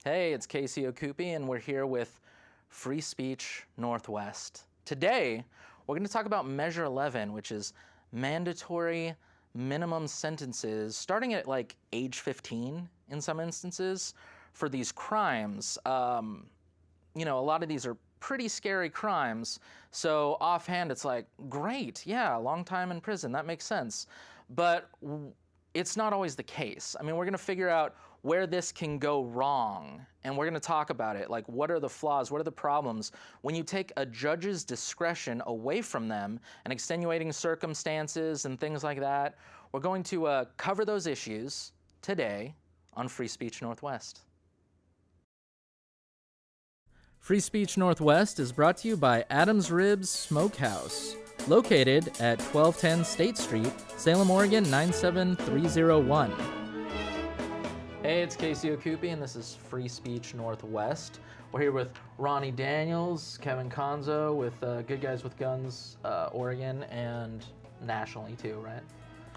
Hey, it's Casey Ocupe, and we're here with Free Speech Northwest. Today, we're going to talk about Measure 11, which is mandatory minimum sentences starting at like age 15 in some instances for these crimes. You know, a lot of these are pretty scary crimes, so offhand it's like, great, yeah, a long time in prison, that makes sense. But it's not always the case. I mean, we're going to figure out where this can go wrong, and we're going to talk about it. Like, what are the flaws? What are the problems when you take a judge's discretion away from them and extenuating circumstances and things like that? We're going to cover those issues today on Free Speech Northwest. Free Speech Northwest is brought to you by Adams Ribs Smokehouse, located at 1210 State Street, Salem, Oregon 97301. Hey, it's Casey Ocupe, and this is Free Speech Northwest. We're here with Ronnie Daniels, Kevin Conzo with Good Guys with Guns, Oregon, and nationally too, right?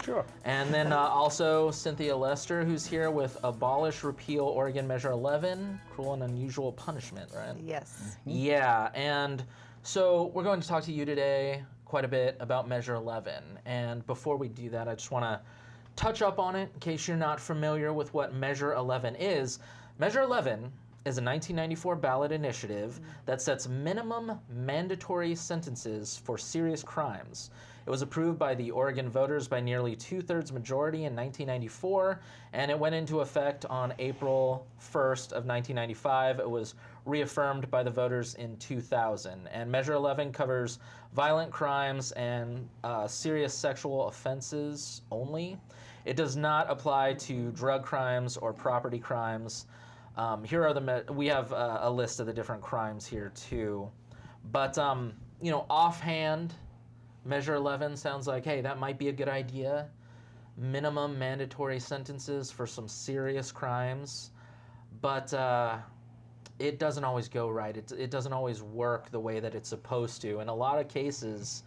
Sure. And then also Cynthia Lester, who's here with Abolish-repeal Oregon Measure 11, Cruel and Unusual Punishment, right? Yes. Mm-hmm. Yeah, and so we're going to talk to you today quite a bit about Measure 11. And before we do that, I just want to touch up on it in case you're not familiar with what Measure 11 is. Measure 11 is a 1994 ballot initiative that sets minimum mandatory sentences for serious crimes. It was approved by the Oregon voters by nearly 2/3 majority in 1994, and it went into effect on April 1st of 1995. It was reaffirmed by the voters in 2000. And Measure 11 covers violent crimes and serious sexual offenses only. It does not apply to drug crimes or property crimes. Here are we have a list of the different crimes here too. But you know, offhand, Measure 11 sounds like, hey, that might be a good idea. Minimum mandatory sentences for some serious crimes. But it doesn't always go right. It doesn't always work the way that it's supposed to. In a lot of cases,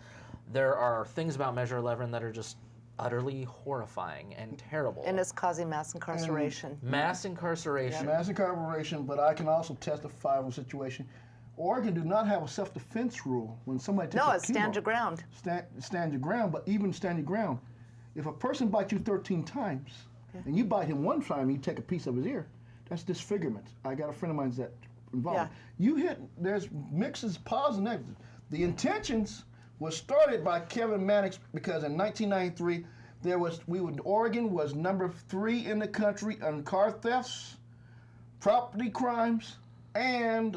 there are things about Measure 11 that are just utterly horrifying and terrible. And it's causing mass incarceration. Mass incarceration. Mass incarceration, but I can also testify of a situation. Oregon do not have a self-defense rule when somebody takes No, a it's stand your ground. Stand your ground, but even stand your ground. If a person bites you 13 times, and you bite him one time and you take a piece of his ear, that's disfigurement. I got a friend of mine that's involved. Yeah. There's mixes, positives and negatives. The intentions was started by Kevin Mannix because in 1993, Oregon was number 3 in the country on car thefts, property crimes, and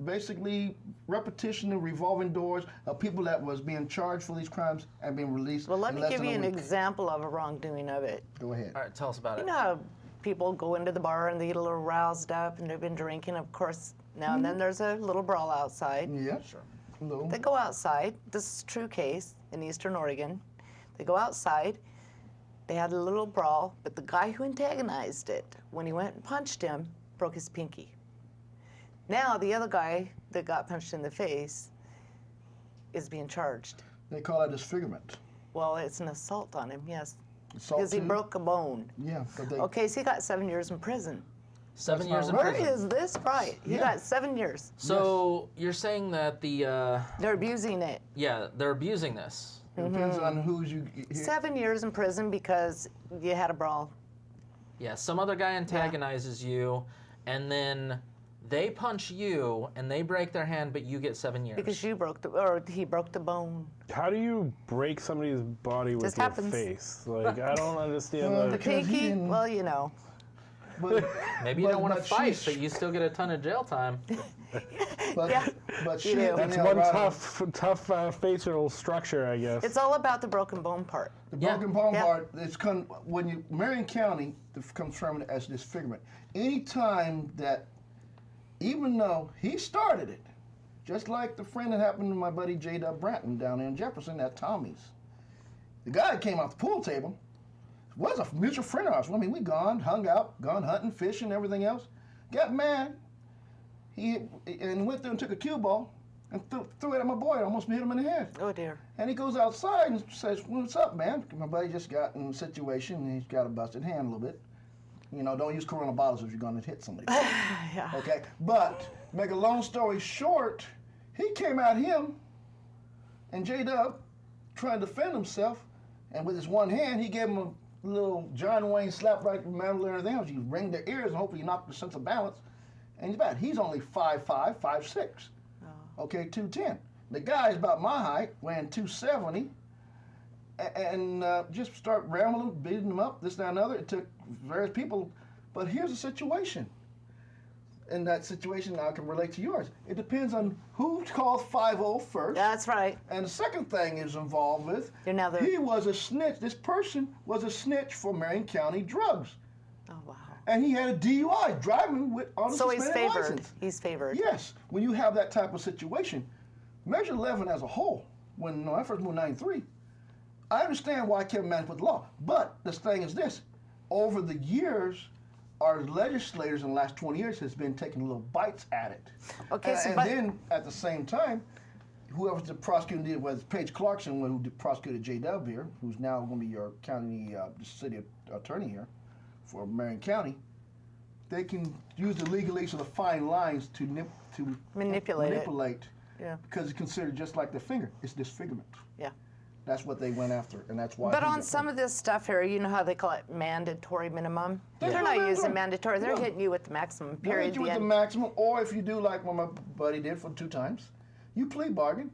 basically repetition and revolving doors of people that was being charged for these crimes and being released. Well, let in me less give than you a an week. example of a wrongdoing of it. Go ahead. All right, tell us about You it. know how people go into the bar and they get a little roused up and they've been drinking. Of course, now and then there's a little brawl outside. Yeah, sure. Hello. They go outside. This is a true case in Eastern Oregon. They go outside. They had a little brawl, but the guy who antagonized it, when he went and punched him, broke his pinky. Now the other guy that got punched in the face is being charged. They call that disfigurement. Well, it's an assault on him, yes. Assault Because he too? broke a bone. Yeah. But they, Okay, so he got 7 years in prison. 7 years in not Where prison. is this? Right. He Yeah. got 7 years. So you're saying that They're abusing it. they're abusing this. It depends on who's you. 7 years in prison because you had a brawl. Yeah, some other guy antagonizes you, and then they punch you, and they break their hand, but you get 7 years. Because he broke the bone. How do you break somebody's body with Just your happens. face? Like, I don't understand. Well, the, Because he Pinky, didn't- well, you know. But, Maybe you don't want to but fight, she's- but you still get a ton of jail time. But, Yeah, but you she, do. that's Danielle one Riley, tough facial structure, I guess. It's all about the broken bone part. The Yeah. broken bone Yeah. part, when you, Marion County comes from it as disfigurement. Anytime that, even though he started it, just like the friend that happened to my buddy J.W. Branton down there in Jefferson at Tommy's. The guy came off the pool table, was a mutual friend of ours. I mean, we gone hunting, fishing, everything else. Got mad, and went through and took a cue ball and threw it at my boy. Almost hit him in the head. Oh dear. And he goes outside and says, "What's up, man?" My buddy just got in a situation and he's got a busted hand a little bit. You know, don't use Corona bottles if you're going to hit somebody. Yeah. Okay, but make a long story short, he came at him, and J-Dub trying to defend himself, and with his one hand, he gave him a little John Wayne slap right in the middle and everything else. You ring their ears and hopefully you knock the sense of balance, and he's bad. He's only 5'5", 5'6", okay, 210. The guy is about my height, weighing 270, and just start rambling, beating him up, this, that, and other. It took various people, but here's the situation. In that situation, I can relate to yours. It depends on who called 5-0 first. That's right. And the second thing is involved with, You're he was a snitch. This person was a snitch for Marion County drugs. Oh, wow. And he had a DUI, driving with on a So he's suspended favored. license. He's favored. Yes, when you have that type of situation, Measure 11 as a whole, when I first moved in 93, I understand why Kevin managed with the law. But the thing is this, over the years, our legislators in the last 20 years has been taking little bites at it. Okay, and, so and then at the same time, whoever's the prosecuting did was Paige Clarkson, who prosecuted J-Dub here, who's now going to be your county, city attorney here for Marion County. They can use the legalese of the fine lines to manipulate. Yeah. Because it's considered just like the finger. It's disfigurement. Yeah. That's what they went after, and that's why. But on some of this stuff here, you know how they call it mandatory minimum? They're not using mandatory. They're hitting you with the maximum, They'll period. hit you with the maximum, or if you do like what my buddy did for 2 times, you plea bargain,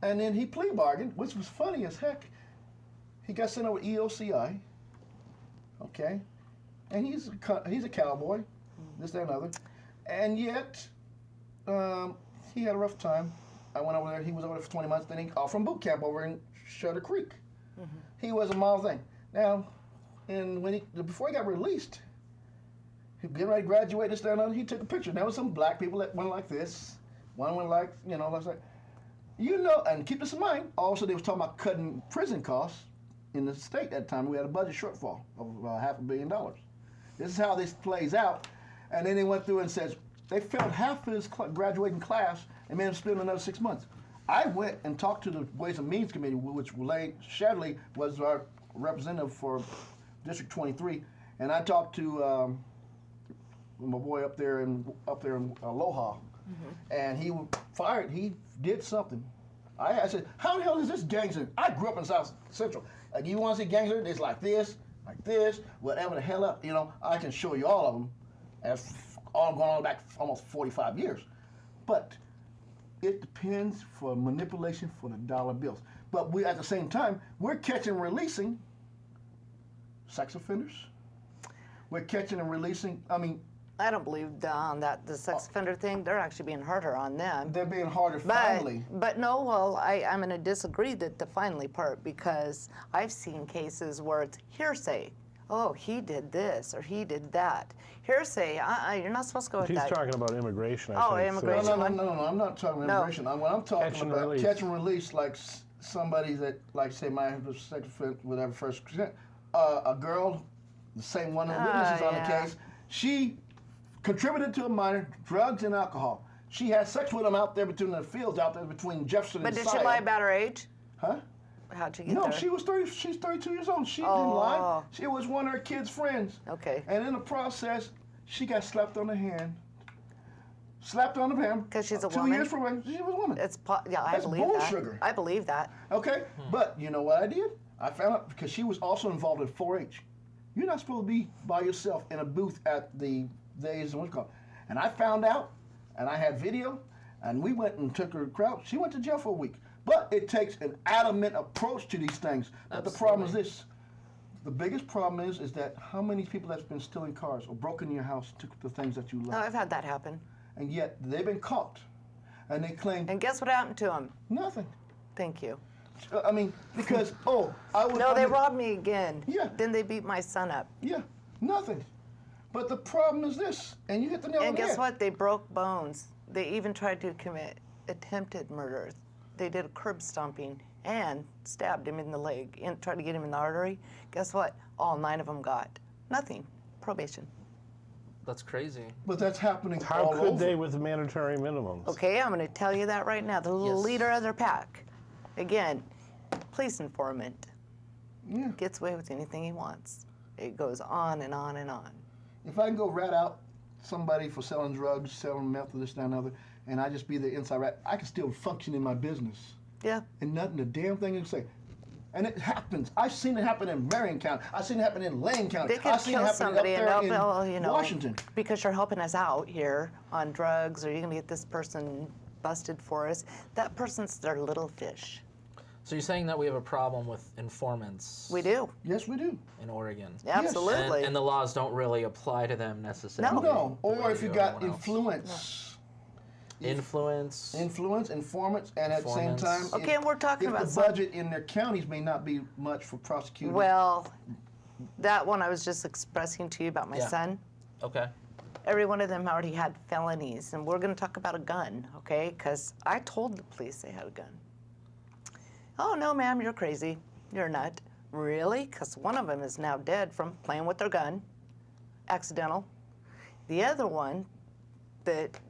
and then he plea bargained, which was funny as heck. He got sent over EOCI, okay, and he's a cowboy, this, that, and other, and yet he had a rough time. I went over there. He was over there for 20 months. Then he off from boot camp over in Shutter Creek. He was a mild thing. Now, and before he got released, he getting ready to graduate, this, that, and other, he took a picture. There was some black people that went like this. One went like, you know, like, and keep this in mind. Also, they was talking about cutting prison costs in the state at the time. We had a budget shortfall of $500 million. This is how this plays out. And then they went through and said they failed half his graduating class and made him spend another 6 months. I went and talked to the Ways and Means Committee, which Shadley was our representative for District 23, and I talked to my boy up there in Aloha, and he fired. He did something. I said, "How the hell is this gangster?" I grew up in South Central. Like, you want to see gangster? It's like this, whatever the hell up. You know, I can show you all of them. That's all going on back almost 45 years, but. It depends for manipulation for the dollar bills. But we, at the same time, we're catching and releasing sex offenders. We're catching and releasing, I don't believe on the sex offender thing. They're actually being harder on them. They're being harder finally. But no, well, I'm going to disagree that the finally part, because I've seen cases where it's hearsay. Oh, he did this or he did that. Hearsay, you're not supposed to go with that. He's talking about immigration, I think. Immigration. No, I'm not talking immigration. What I'm talking about, catch and release, like somebody that, like, say, my sex offender, whatever, first, a girl, the same one of the witnesses on the case, she contributed to a minor, drugs and alcohol. She had sex with him out there between the fields, out there between Jefferson and But did Sion. she lie about her age? Huh? How'd you get No, there? she's 32 years old. She didn't lie. She was one of her kids' friends. Okay. And in the process, she got slapped on the hand. Slapped on the hand. Because she's a 2 woman? years from she was a woman. I believe bull that. sugar. I believe that. Okay, but you know what I did? I found out because she was also involved in 4-H. You're not supposed to be by yourself in a booth at the days, what's it called? And I found out, and I had video, and we went and took her to crowd. She went to jail for a week. But it takes an adamant approach to these things. But the problem is this. The biggest problem is that how many people have been stealing cars or broken your house, took the things that you love. Oh, I've had that happen. And yet they've been caught. And they claim And guess what happened to them? nothing. Thank you. Because, they robbed me again. Yeah. Then they beat my son up. Yeah, nothing. But the problem is this, and you hit the nail on And the guess head. what? They broke bones. They even tried to commit attempted murder. They did a curb stomping and stabbed him in the leg and tried to get him in the artery. Guess what? All 9 of them got nothing. Probation. That's crazy. But that's happening How all could over. they with mandatory minimums? Okay, I'm going to tell you that right now. The Yes. leader of their pack, again, police informant, Yeah. gets away with anything he wants. It goes on and on and on. If I can go rat out somebody for selling drugs, selling meth, or this, that, and other, and I just be the inside rat, I can still function in my business. Yeah. And nothing, a damn thing you can say. And it happens. I've seen it happen in Marion County. I've seen it happen in Lane County. They could I've seen it kill happen somebody up and there they'll, in you know, Washington. because you're helping us out here on drugs, or you're going to get this person busted for us. That person's their little fish. So you're saying that we have a problem with informants We do. Yes, we do. in Oregon? Absolutely. And the laws don't really apply to them necessarily. No. the way Or if they you do got everyone else. influence. Influence. Informants, and at the same Informants. time, Okay, and we're talking about the budget in their counties may not be much for prosecuting. Well, that one I was just expressing to you about my Yeah. son. Okay. Every one of them already had felonies, and we're going to talk about a gun, okay? Because I told the police they had a gun. Oh, no, ma'am, you're crazy. You're a nut. Really? Because one of them is now dead from playing with their gun. Accidental. The other one,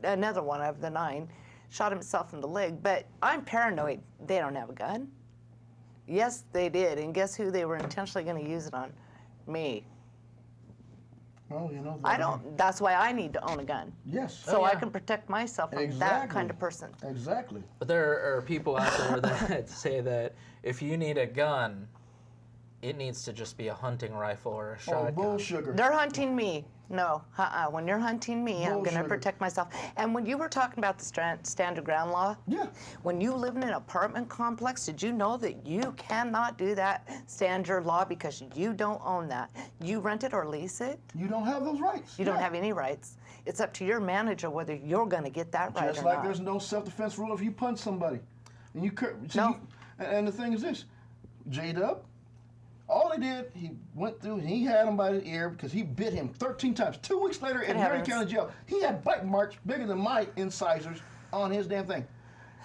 another one of the 9, shot himself in the leg. But I'm paranoid. They don't have a gun. Yes, they did. And guess who they were intentionally going to use it on? Me. Oh, you know. I don't. That's why I need to own a gun. Yes. So I yeah. can protect myself from that Exactly. kind of person. Exactly. But there are people out there that say that if you need a gun, it needs to just be a hunting rifle or a Oh, shotgun. bull sugar. They're hunting me. No, when you're hunting me, I'm going to Bullshit. protect myself. And when you were talking about the stand your ground law, Yeah. when you live in an apartment complex, did you know that you cannot do that stand your law because you don't own that? You rent it or lease it. You don't have those rights. You don't have any rights. It's up to your manager whether you're going to get that right Just or like not. there's no self-defense rule if you punch somebody. And you see, No. and the thing is this, J-Dub, all he did, he went through and he had him by the ear because he bit him 13 times. 2 weeks later in Good Marion heavens. County Jail, he had bite marks bigger than my incisors on his damn thing.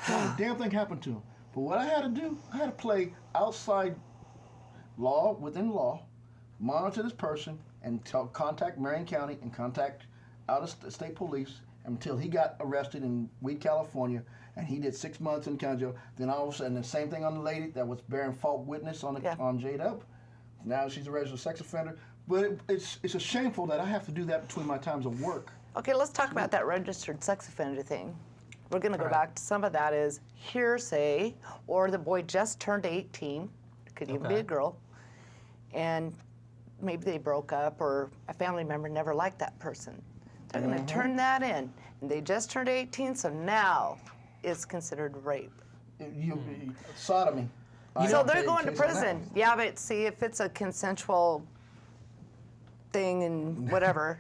Not a damn thing happened to him. But what I had to do, I had to play outside law within law, monitor this person, and contact Marion County and contact out-of-state police until he got arrested in Weed, California, and he did 6 months in county jail. Then all of a sudden, the same thing on the lady that was bearing false witness on on J-Dub. Now she's a registered sex offender. But it's shameful that I have to do that between my times of work. Okay, let's talk about that registered sex offender thing. We're going to go back to some of that is hearsay, or the boy just turned 18, could even be a girl, and maybe they broke up or a family member never liked that person. They're going to turn that in, and they just turned 18, so now it's considered rape. Sodomy. So they're going to prison. Yeah, but see, if it's a consensual thing and whatever,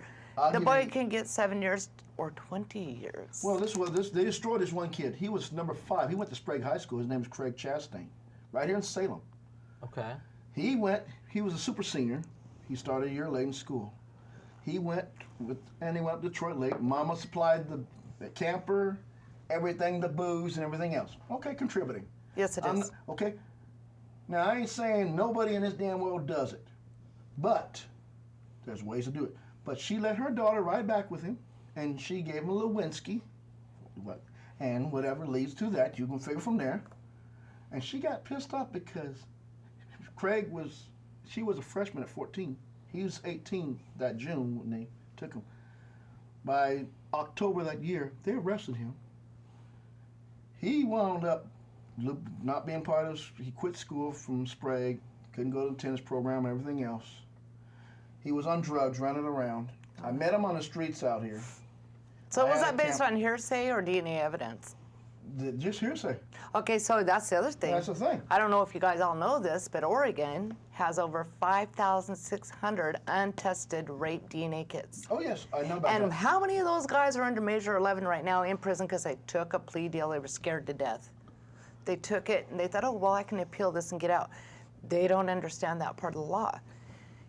the boy can get 7 years or 20 years. Well, they destroyed this one kid. He was number 5. He went to Sprague High School. His name is Craig Chastain, right here in Salem. Okay. He was a super senior. He started a year late in school. He went up to Detroit late. Mama supplied the camper, everything, the booze and everything else. Okay, contributing. Yes, it is. Okay. Now, I ain't saying nobody in this damn world does it, but there's ways to do it. But she let her daughter ride back with him, and she gave him a Lewinsky, and whatever leads to that, you can figure from there. And she got pissed off because she was a freshman at 14. He was 18 that June when they took him. By October that year, they arrested him. He wound up not being part of, he quit school from Sprague, couldn't go to the tennis program and everything else. He was on drugs, running around. I met him on the streets out here. So was I that based on hearsay or DNA evidence? Just hearsay. Okay, so that's the other thing. That's the thing. I don't know if you guys all know this, but Oregon has over 5,600 untested rape DNA kits. Oh, yes, I know about And that. how many of those guys are under Measure 11 right now in prison because they took a plea deal? They were scared to death. They took it and they thought, oh, well, I can appeal this and get out. They don't understand that part of the law.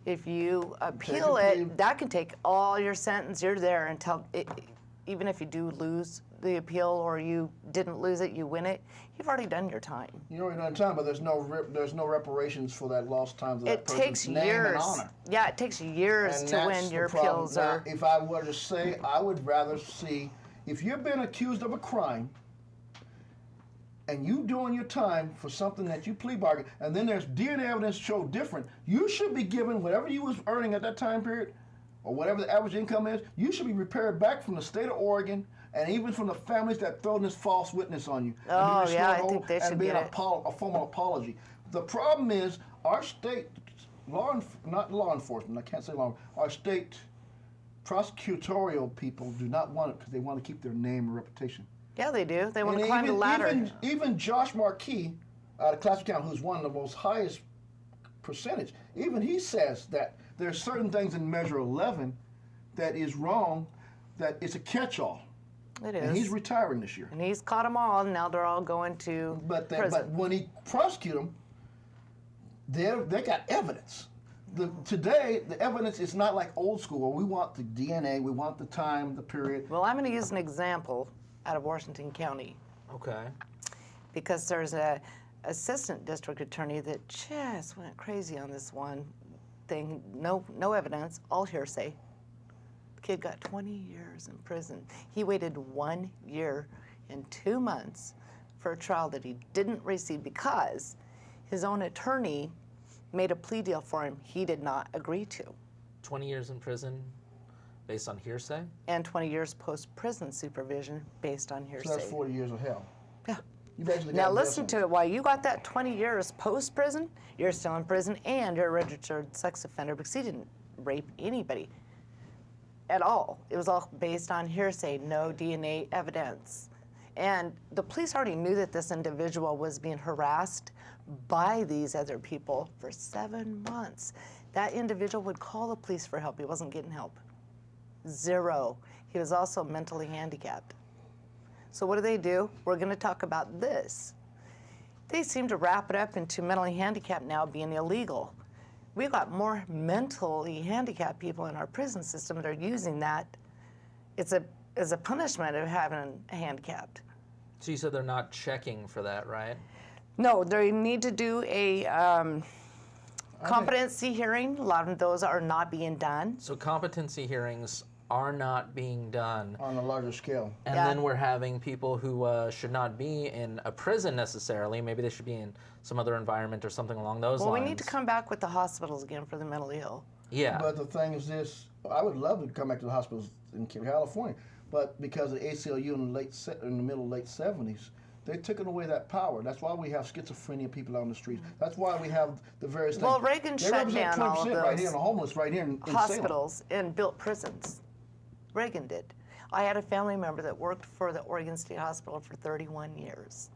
If you appeal it, that can take all your sentence. You're there until, even if you do lose the appeal or you didn't lose it, you win it, you've already done your time. You already done time, but there's no reparations for that lost time of that It person's takes name years. and honor. Yeah, it takes years And to that's win the your problem. appeals. Now, Or if I were to say, I would rather see, if you've been accused of a crime and you doing your time for something that you plea bargain, and then there's DNA evidence show different, you should be given whatever you was earning at that time period or whatever the average income is, you should be repaired back from the state of Oregon and even from the families that throw this false witness on you. Oh, yeah, I think they should get it. A formal apology. The problem is our state, not law enforcement, I can't say law, our state prosecutorial people do not want it because they want to keep their name and reputation. Yeah, they do. They want to climb the ladder. Even Josh Markey out of Classic County, who's one of the most highest percentage, even he says that there are certain things in Measure 11 that is wrong, that it's a catch-all. It is. And he's retiring this year. And he's caught them all, and now they're all going to prison. But when he prosecute them, they got evidence. Today, the evidence is not like old school, where we want the DNA, we want the time, the period. Well, I'm going to use an example out of Washington County. Okay. Because there's a assistant district attorney that just went crazy on this one thing. No evidence, all hearsay. The kid got 20 years in prison. He waited 1 year and 2 months for a trial that he didn't receive because his own attorney made a plea deal for him he did not agree to. 20 years in prison based on hearsay? And 20 years post-prison supervision based on hearsay. So that's 40 years of hell. Yeah. You basically Now got listen to it. While you got that 20 years post-prison, you're still in prison and you're a registered sex offender because he didn't rape anybody at all. It was all based on hearsay, no DNA evidence. And the police already knew that this individual was being harassed by these other people for 7 months. That individual would call the police for help. He wasn't getting help. Zero. He was also mentally handicapped. So what do? We're going to talk about this. They seem to wrap it up into mentally handicapped now being illegal. We've got more mentally handicapped people in our prison system that are using that as a punishment of having a handicapped. So you said they're not checking for that, right? No, they need to do a competency hearing. A lot of those are not being done. So competency hearings are not being done on a larger scale. And Yeah. then we're having people who should not be in a prison necessarily. Maybe they should be in some other environment or something along those lines. Well, we need to come back with the hospitals again for the mentally ill. Yeah. But the thing is this, I would love to come back to the hospitals in California, but because of the ACLU in the middle late 70s, they're taking away that power. That's why we have schizophrenia people out on the streets. That's why we have the various things. Well, Reagan they shut represent down all of 20% right those here, and the homeless right here in Salem. hospitals and built prisons. Reagan did. I had a family member that worked for the Oregon State Hospital for 31 years.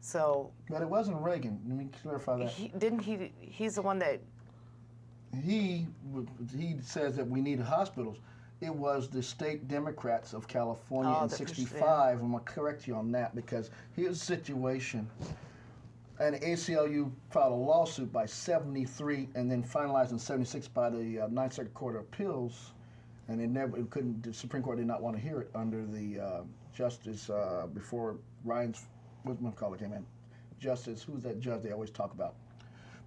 So. But it wasn't Reagan. Let me clarify that. He's the one that. He says that we need hospitals. It was the state Democrats of California in '65. I'm going to correct you on that because here's the situation. And the ACLU filed a lawsuit by '73 and then finalized in '76 by the Ninth Circuit Court of Appeals. And the Supreme Court did not want to hear it under the justice before Ryan's, what McCullough came in. Justice, who's that judge they always talk about?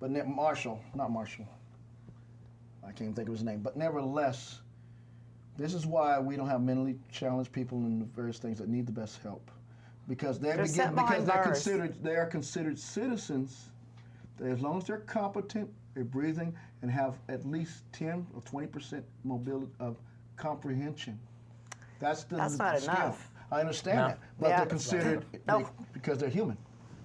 But not Marshall. I can't think of his name. But nevertheless, this is why we don't have mentally challenged people in the various things that need the best help. Because they are considered citizens. As long as they're competent, they're breathing, and have at least 10 or 20% mobility of comprehension. That's not skill. enough. I understand that, but they're considered because they're human.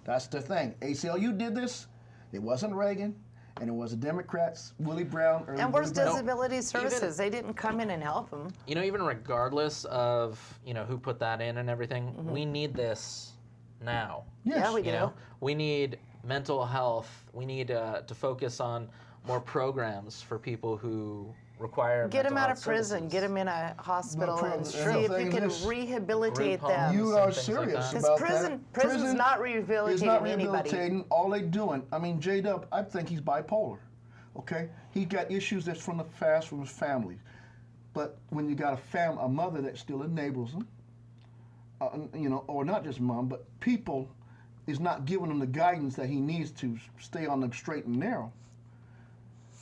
That's the thing. ACLU did this. It wasn't Reagan, and it was the Democrats, Willie Brown. And where's disability services? They didn't come in and help them. You know, even regardless of who put that in and everything, we need this now. Yes. Yeah, we do. We need mental health. We need to focus on more programs for people who require Get them mental out health of prison, services. get them in a hospital, and see if you can this, rehabilitate group them. homes. You are and things like serious that. about Prison's not rehabilitating It's not anybody. rehabilitating. All they doing, I mean, J-Dub, I think he's bipolar, okay? He got issues that's from his family. But when you got a mother that still enables him, or not just mom, but people is not giving him the guidance that he needs to stay on the straight and narrow.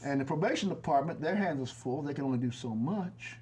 And the probation department, their hands is full. They can only do so much.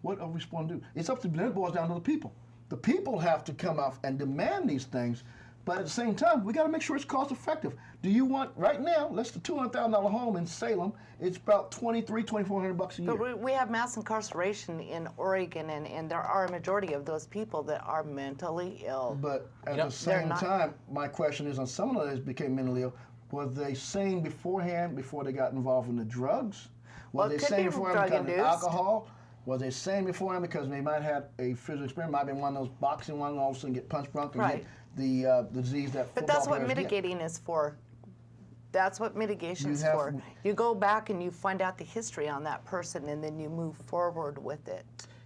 What are we supposed to do? It's up to, it boils down to the people. The people have to come out and demand these things, But at the same time, we got to make sure it's cost effective. Do you want, right now, let's the $200,000 home in Salem, it's about $2,400 a year. But we have mass incarceration in Oregon, and there are a majority of those people that are mentally ill. But at the same time, my question is, on some of those became mentally ill, were they sane beforehand, before they got involved in the drugs? Were they sane beforehand because of alcohol? Was they sane beforehand because they might have had a physical experience? Might have been one of those boxing ones, all of a sudden get punch drunk and get the disease that. But that's what mitigating is for. That's what mitigation is for. You go back and you find out the history on that person, and then you move forward with it.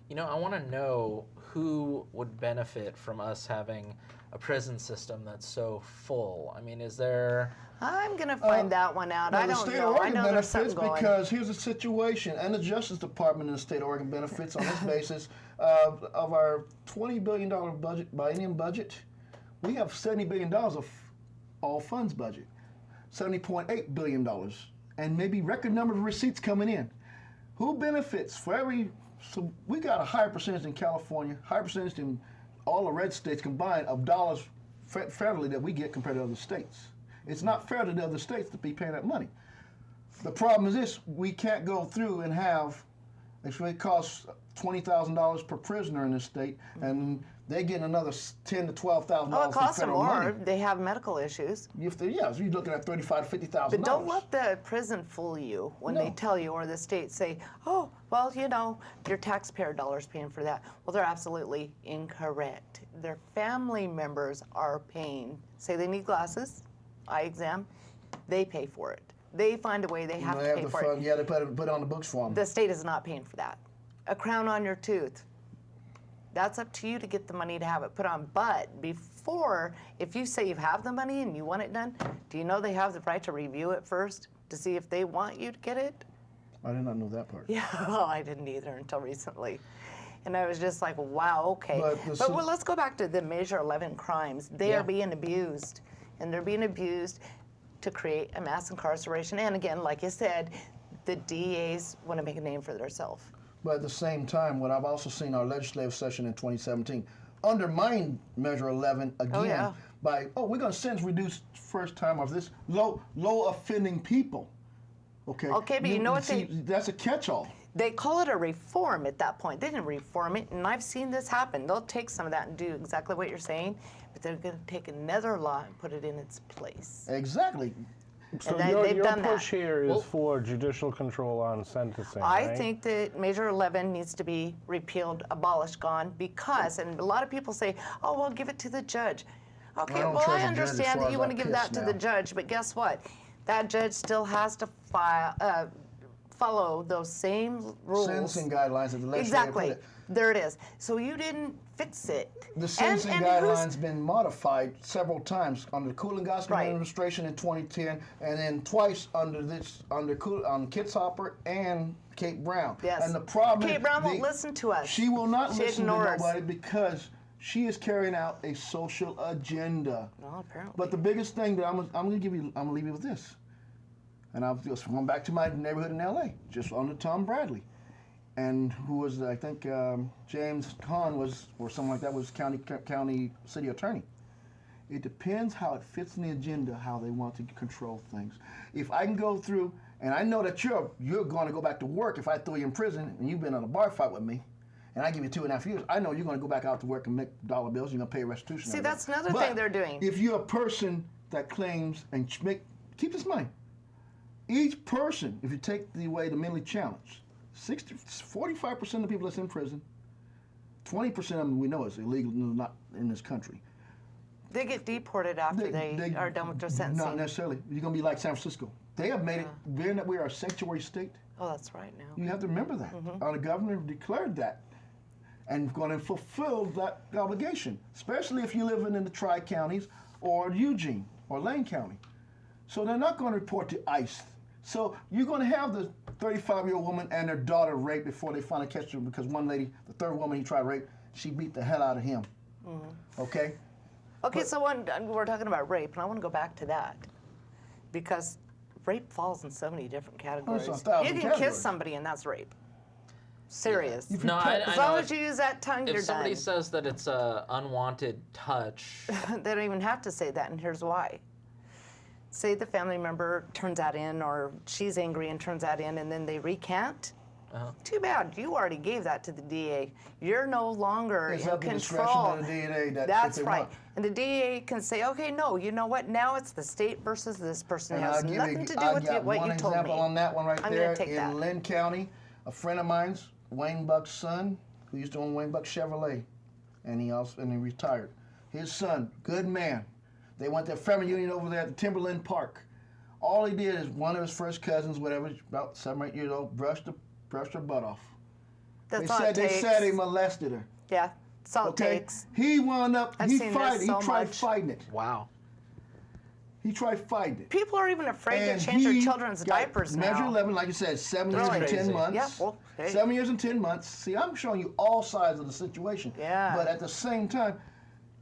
You know, I want to know who would benefit from us having a prison system that's so full. I mean, is there? I'm going to find that one out. I don't know. I know there's something going. Because here's the situation, and the Justice Department in the state of Oregon benefits on this basis. Of our $20 billion budget, biennium budget, we have $70 billion of all funds budget. $70.8 billion, and maybe record number of receipts coming in. Who benefits for every? So we got a higher percentage in California, higher percentage in all the red states combined of dollars federally that we get compared to other states. It's not fair to the other states to be paying that money. The problem is this: we can't go through and have. It costs $20,000 per prisoner in this state, and they get another $10,000 to $12,000. Oh, it costs them more. Money. They have medical issues. So you're looking at $35,000 to $50,000. But don't let the prison fool you when they tell you, or the state say, "Oh, well, you know, your taxpayer dollars paying for that." Well, they're absolutely incorrect. Their family members are paying. Say they need glasses, eye exam, they pay for it. They find a way. They have to pay for it. Yeah, they put it on the books for them. The state is not paying for that. A crown on your tooth. That's up to you to get the money to have it put on. But before, if you say you have the money and you want it done, do you know they have the right to review it first to see if they want you to get it? I did not know that part. Yeah, well, I didn't either until recently. And I was just like, wow, okay. But well, let's go back to the Measure 11 crimes. They are being abused. And they're being abused to create a mass incarceration. And again, like you said, the DAs want to make a name for themselves. But at the same time, what I've also seen our legislative session in 2017 undermine Measure 11 again by, we're going to reduce first time of this low offending people. Okay. Okay, but you know what that's a catch-all. They call it a reform at that point. They didn't reform it, and I've seen this happen. They'll take some of that and do exactly what you're saying, but they're going to take another law and put it in its place. Exactly. So your push here is for judicial control on sentencing, I right? think that Measure 11 needs to be repealed, abolished, gone, because, and a lot of people say, oh, well, give it to the judge. Okay, well, I understand that you want to give that to the judge, but guess what? That judge still has to follow those same rules. Sentencing guidelines that the legislature Exactly. put it. There it is. So you didn't fix it. The sentencing guidelines been modified several times under the Kulingoski administration in 2010, and then twice under Kits Hopper and Kate Brown. Yes. And the problem Kate Brown won't listen to us. She will not listen to nobody because she is carrying out a social agenda. Well, apparently. But the biggest thing that I'm gonna leave you with this. And I'll just going back to my neighborhood in LA, just under Tom Bradley. And who was, I think, James Hahn was, or something like that, was county city attorney. It depends how it fits in the agenda, how they want to control things. If I can go through, and I know that you're going to go back to work if I throw you in prison and you've been on a bar fight with me, and I give you 2.5 years, I know you're going to go back out to work and make dollar bills, you're going to pay restitution. See, that's another thing they're doing. If you're a person that claims, and keep this in mind, each person, if you take away the mentally challenged, 45% of the people that's in prison, 20% of them we know is illegal, not in this country. They get deported after they are done with their sentencing. Not necessarily. You're going to be like San Francisco. They have made it, being that we are a sanctuary state. Oh, that's right now. You have to remember that. The governor declared that and going to fulfill that obligation, especially if you're living in the Tri-Counties or Eugene or Lane County. So they're not going to report to ICE. So you're going to have the 35-year-old woman and her daughter raped before they finally catch her because one lady, the third woman he tried to rape, she beat the hell out of him. Okay? Okay, so we're talking about rape, and I want to go back to that because rape falls in so many different categories. Oh, You can kiss somebody, and that's rape. Serious. No, I As know long if- as you use that tongue, If you're somebody done. says that it's a unwanted touch, They don't even have to say that, and here's why. Say the family member turns that in, or she's angry and turns that in, and then they recant. Too bad. You already gave that to the DA. You're no longer It's in up to the discretion control. of the DA that That's if they right. want. And the DA can say, okay, no, you know what? Now it's the state versus this person. It And has I'll give nothing you, to do I with got what one you told example me. on that one right I'm there gonna take in that. Lynn County. A friend of mine's, Wayne Buck's son, who used to own Wayne Buck Chevrolet, and he retired. His son, good man. They went to a family union over there at the Timberland Park. All he did is one of his first cousins, whatever, about 7 or 8 years old, brushed her butt off. That's all it They takes. said he molested her. Yeah, that's all Okay, it takes. he wound up. I've He seen tried. this He so tried much. fighting it. wow. He tried fighting it. People are even afraid And to change their he children's got diapers Measure now. 11, like you said, 7 years and Really? 10 months. Yeah, well, hey. 7 years and 10 months. See, I'm showing you all sides of the situation. Yeah. But at the same time,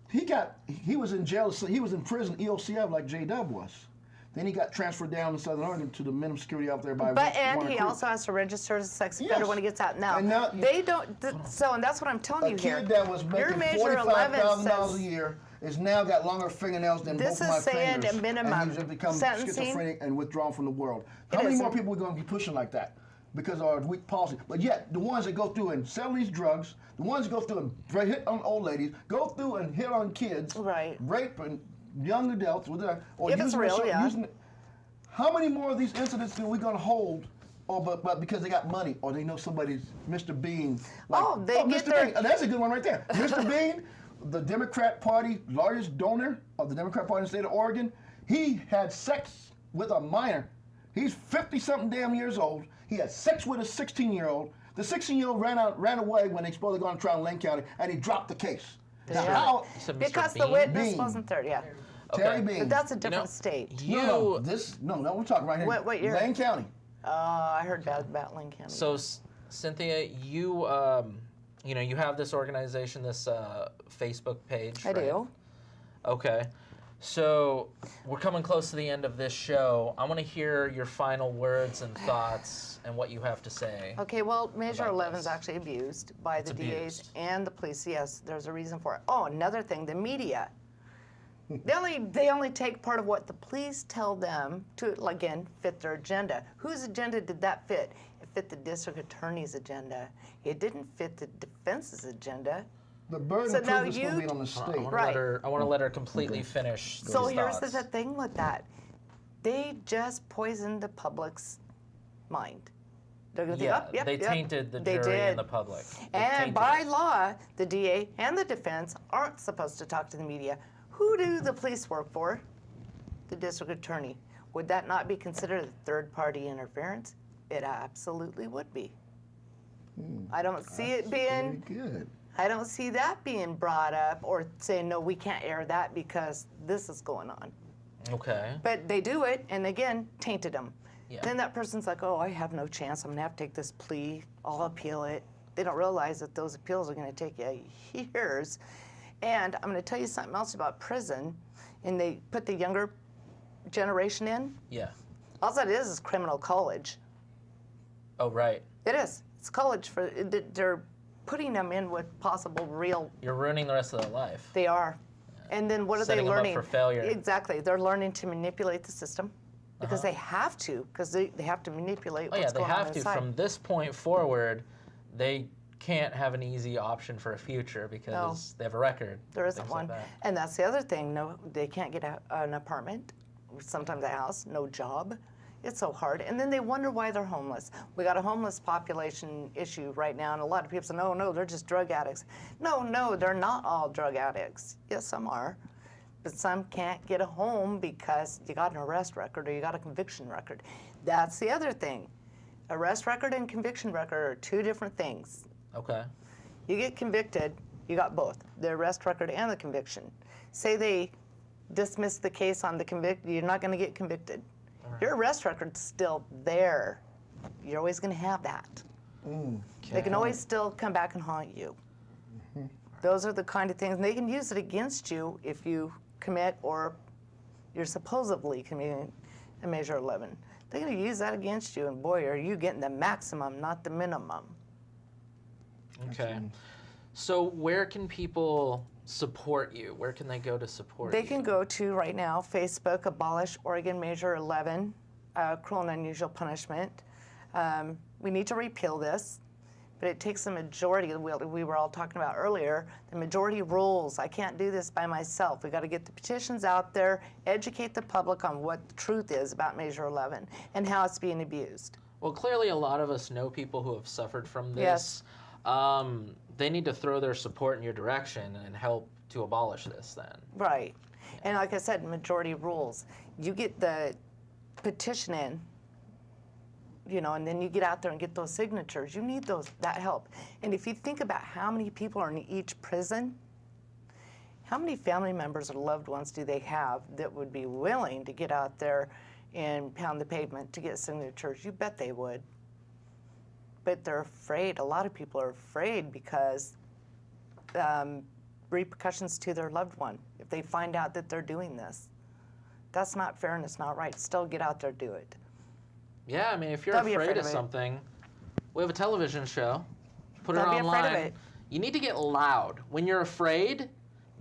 he was in jail. So he was in prison, EOCF, like J-Dub was. Then he got transferred down to Southern Oregon to the minimum security out there by But and Warner he Creek. also has to register as a sex offender Yes. when he gets out. Now, And now- they don't. So, and that's what I'm telling A you here. kid that was Your making measure 11 $45,000 says a year is now got longer fingernails than This both of my is saying fingers. a minimum and he's just become sentencing. schizophrenic and withdrawn from the world. It How many more isn't. people are going to be pushing like that? Because of our weak policy. But yet, the ones that go through and sell these drugs, the ones that go through and hit on old ladies, go through and hit on kids, Right. rape and young adults, or If it's real, yeah. How many more of these incidents are we going to hold? But because they got money, or they know somebody's Mr. Bean. They get Mr. their- Bean. That's a good one right there. Mr. Bean, the Democrat Party largest donor of the Democrat Party in the state of Oregon, he had sex with a minor. He's 50-something damn years old. He had sex with a 16-year-old. The 16-year-old ran away when they supposed to go on trial in Lynn County, and he dropped the case. Now, Yeah. how? So Mr. Because the Bean? witness Bean. wasn't there. Yeah. Terry Okay. Bean. But that's a You different know, state. You No, we're talking right here. What year? Lane County. I heard bad about Lynn County. So, Cynthia, you you have this organization, this Facebook page. I right? do. Okay. So we're coming close to the end of this show. I want to hear your final words and thoughts and what you have to say. Okay, well, Measure About 11 is this. actually abused by the DAs abused. and the police. Yes, there's a reason for it. Oh, another thing, the media. They only take part of what the police tell them to, again, fit their agenda. Whose agenda did that fit? It fit the district attorney's agenda. It didn't fit the defense's agenda. The burden So of now proof is going to you- be on the I state. want to Right. let her completely finish. So these here's thoughts. the thing with that. They just poisoned the public's mind. They're going to Yeah, think, oh, yep, they yep. tainted the They jury did. and the public. They And tainted by it. law, the DA and the defense aren't supposed to talk to the media. Who do the police work for? The district attorney. Would that not be considered third-party interference? It absolutely would be. I don't see it being. Very good. I don't see that being brought up or saying no, we can't air that because this is going on. Okay. But they do it, and again, tainted them. Yeah. Then that person's like, oh, I have no chance. I'm going to have to take this plea. I'll appeal it. They don't realize that those appeals are going to take you years. And I'm going to tell you something else about prison. And they put the younger generation in. Yeah. All that is criminal college. Oh, right. It is. It's college for, they're putting them in with possible real, You're ruining the rest of their life. they are. And then what are Setting they them up learning? for failure. Exactly. They're learning to manipulate the system because they have to, because they have to manipulate Oh, yeah, what's they going on have to. inside. From this point forward, they can't have an easy option for a future because they have a record. There isn't things like one. that. And that's the other thing. No, they can't get an apartment, sometimes a house, no job. It's so hard. And then they wonder why they're homeless. We got a homeless population issue right now, and a lot of people say, no, they're just drug addicts. No, they're not all drug addicts. Yes, some are. But some can't get a home because you got an arrest record or you got a conviction record. That's the other thing. Arrest record and conviction record are two different things. Okay. You get convicted, you got both, the arrest record and the conviction. Say they dismiss the case on the conviction, you're not going to get convicted. Your arrest record's still there. You're always going to have that. They can always still come back and haunt you. Those are the kind of things, and they can use it against you if you commit or you're supposedly committing a Measure 11. They're going to use that against you, and boy, are you getting the maximum, not the minimum. Okay. So where can people support you? Where can they go to support you? They can go to, right now, Facebook, Abolish Oregon Measure 11, Cruel and Unusual Punishment. We need to repeal this, but it takes a majority, we were all talking about earlier, the majority rules. I can't do this by myself. We got to get the petitions out there, educate the public on what the truth is about Measure 11 and how it's being abused. Well, clearly a lot of us know people who have suffered from this. Yes. They need to throw their support in your direction and help to abolish this then. Right. And like I said, majority rules. You get the petition in, and then you get out there and get those signatures. You need that help. And if you think about how many people are in each prison, how many family members or loved ones do they have that would be willing to get out there and pound the pavement to get signatures? You bet they would. But they're afraid. A lot of people are afraid because repercussions to their loved one if they find out that they're doing this. That's not fair and it's not right. Still get out there, do it. Yeah, I mean, if you're Don't be afraid of it. something, we have a television show. Put it Don't be online. afraid of it. You need to get loud. When you're afraid,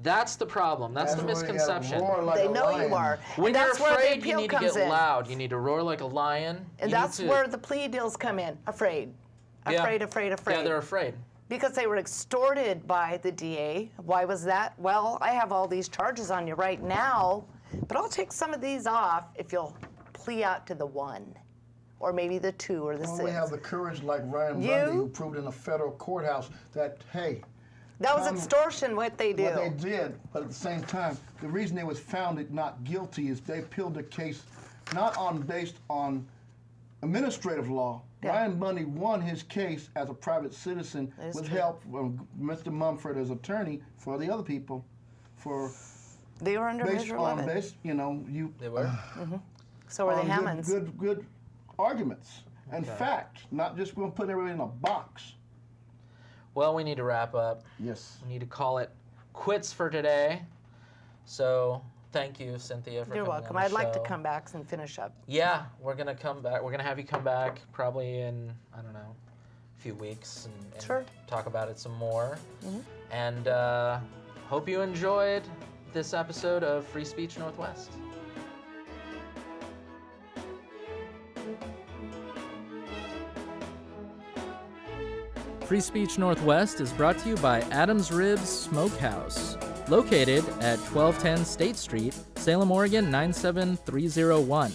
that's the problem. That's the where you gotta misconception. roar like They a know lion. you are. When And you're that's where the afraid, you appeal need to comes get in. loud. You need to roar like a lion. And You that's need to, where the plea deals come in. Afraid. Yeah. Afraid. Yeah, they're afraid. Because they were extorted by the DA. Why was that? Well, I have all these charges on you right now, but I'll take some of these off if you'll plea out to the 1, or maybe the 2 or the 6. We have the courage like Ryan Bundy, who proved in a federal courthouse that, hey, that was extortion, what they do. what they did, but at the same time, the reason they was found not guilty is they appealed the case not based on administrative law. Yeah. Ryan Bundy won his case as a private citizen That is with true. help from Mr. Mumford as attorney for the other people, for They were under based Measure on 11. They were. So were the on Hammonds. good arguments and Okay. fact, not just going to put everybody in a box. Well, we need to wrap up. Yes. We need to call it quits for today. So thank you, Cynthia, for You're coming welcome. on the I'd like to show. come back and finish up. Yeah, we're gonna come back. We're gonna have you come back probably in, I don't know, a few weeks and Sure. talk about it some more. And hope you enjoyed this episode of Free Speech Northwest. Free Speech Northwest is brought to you by Adams Ribs Smokehouse, located at 1210 State Street, Salem, Oregon 97301.